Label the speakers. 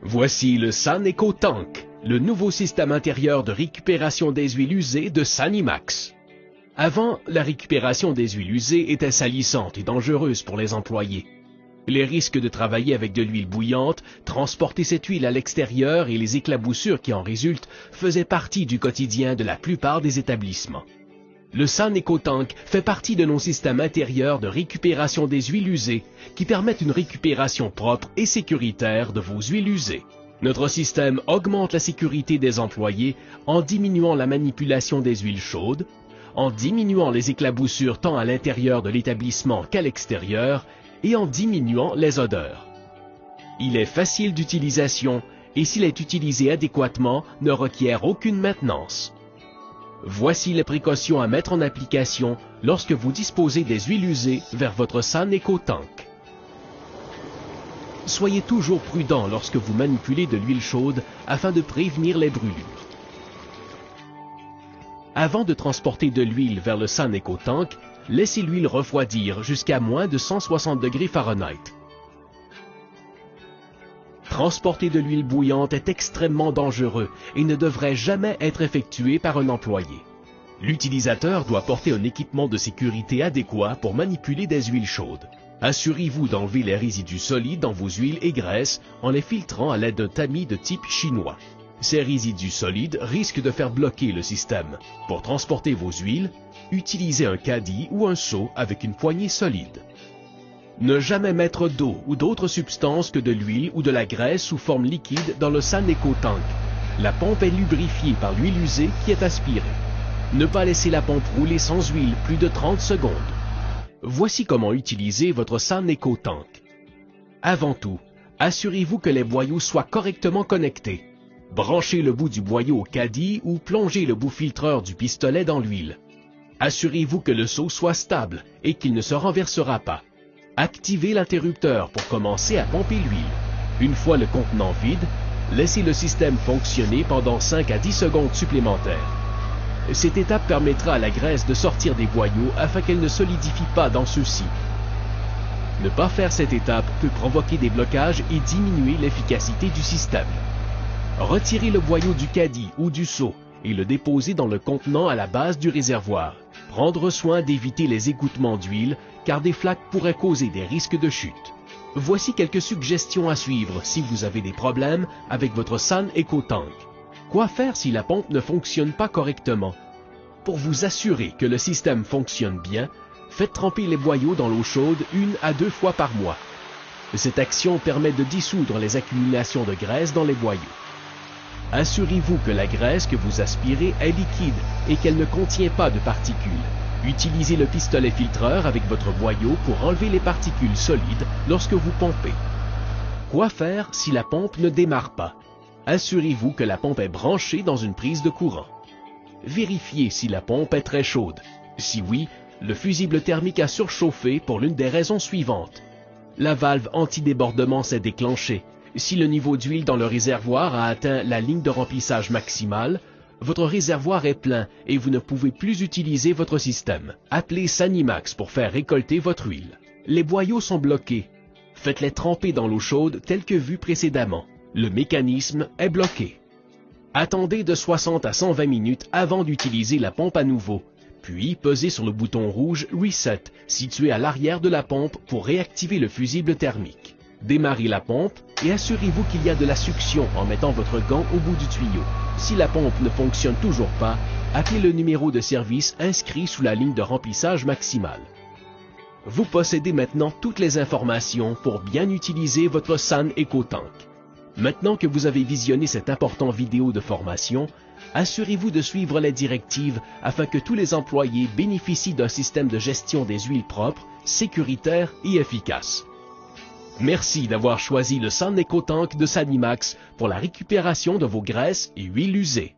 Speaker 1: Voici le San Eco Tank, le nouveau système intérieur de récupération des huiles usées de Sanimax. Avant, la récupération des huiles usées était salissante et dangereuse pour les employés. Les risques de travailler avec de l'huile bouillante, transporter cette huile à l'extérieur et les éclaboussures qui en résultent faisaient partie du quotidien de la plupart des établissements. Le San Eco Tank fait partie de nos systèmes intérieurs de récupération des huiles usées qui permettent une récupération propre et sécuritaire de vos huiles usées. Notre système augmente la sécurité des employés en diminuant la manipulation des huiles chaudes, en diminuant les éclaboussures tant à l'intérieur de l'établissement qu'à l'extérieur et en diminuant les odeurs. Il est facile d'utilisation et s'il est utilisé adéquatement, ne requiert aucune maintenance. Voici les précautions à mettre en application lorsque vous disposez des huiles usées vers votre San Eco Tank. Soyez toujours prudent lorsque vous manipulez de l'huile chaude afin de prévenir les brûlures. Avant de transporter de l'huile vers le San Eco Tank, laissez l'huile refroidir jusqu'à moins de 160 degrés Fahrenheit. Transporter de l'huile bouillante est extrêmement dangereux et ne devrait jamais être effectué par un employé. L'utilisateur doit porter un équipement de sécurité adéquat pour manipuler des huiles chaudes. Assurez-vous d'enlever les résidus solides dans vos huiles et graisses en les filtrant à l'aide d'un tamis de type chinois. Ces résidus solides risquent de faire bloquer le système. Pour transporter vos huiles, utilisez un caddie ou un seau avec une poignée solide. Ne jamais mettre d'eau ou d'autres substances que de l'huile ou de la graisse sous forme liquide dans le San Eco Tank. La pompe est lubrifiée par l'huile usée qui est aspirée. Ne pas laisser la pompe rouler sans huile plus de 30 secondes. Voici comment utiliser votre San Eco Tank. Avant tout, assurez-vous que les boyaux soient correctement connectés. Branchez le bout du boyau au caddie ou plongez le bout filtreur du pistolet dans l'huile. Assurez-vous que le seau soit stable et qu'il ne se renversera pas. Activez l'interrupteur pour commencer à pomper l'huile. Une fois le contenant vide, laissez le système fonctionner pendant 5 à 10 secondes supplémentaires. Cette étape permettra à la graisse de sortir des boyaux afin qu'elle ne solidifie pas dans ceux-ci. Ne pas faire cette étape peut provoquer des blocages et diminuer l'efficacité du système. Retirez le boyau du caddie ou du seau et le déposez dans le contenant à la base du réservoir. Prendre soin d'éviter les égouttements d'huile car des flaques pourraient causer des risques de chute. Voici quelques suggestions à suivre si vous avez des problèmes avec votre San Eco Tank. Quoi faire si la pompe ne fonctionne pas correctement? Pour vous assurer que le système fonctionne bien, faites tremper les boyaux dans l'eau chaude 1 à 2 fois par mois. Cette action permet de dissoudre les accumulations de graisse dans les boyaux. Assurez-vous que la graisse que vous aspirez est liquide et qu'elle ne contient pas de particules. Utilisez le pistolet filtreur avec votre boyau pour enlever les particules solides lorsque vous pompez. Quoi faire si la pompe ne démarre pas? Assurez-vous que la pompe est branchée dans une prise de courant. Vérifiez si la pompe est très chaude. Si oui, le fusible thermique a surchauffé pour l'une des raisons suivantes. La valve anti-débordement s'est déclenchée. Si le niveau d'huile dans le réservoir a atteint la ligne de remplissage maximale, votre réservoir est plein et vous ne pouvez plus utiliser votre système. Appelez Sanimax pour faire récolter votre huile. Les boyaux sont bloqués. Faites-les tremper dans l'eau chaude telle que vue précédemment. Le mécanisme est bloqué. Attendez de 60 à 120 minutes avant d'utiliser la pompe à nouveau. Puis pesez sur le bouton rouge Reset situé à l'arrière de la pompe pour réactiver le fusible thermique. Démarrez la pompe et assurez-vous qu'il y a de la succion en mettant votre gant au bout du tuyau. Si la pompe ne fonctionne toujours pas, appelez le numéro de service inscrit sous la ligne de remplissage maximale. Vous possédez maintenant toutes les informations pour bien utiliser votre San Eco Tank. Maintenant que vous avez visionné cette importante vidéo de formation, assurez-vous de suivre les directives afin que tous les employés bénéficient d'un système de gestion des huiles propres, sécuritaire et efficace. Merci d'avoir choisi le San Eco Tank de Sanimax pour la récupération de vos graisses et huiles usées.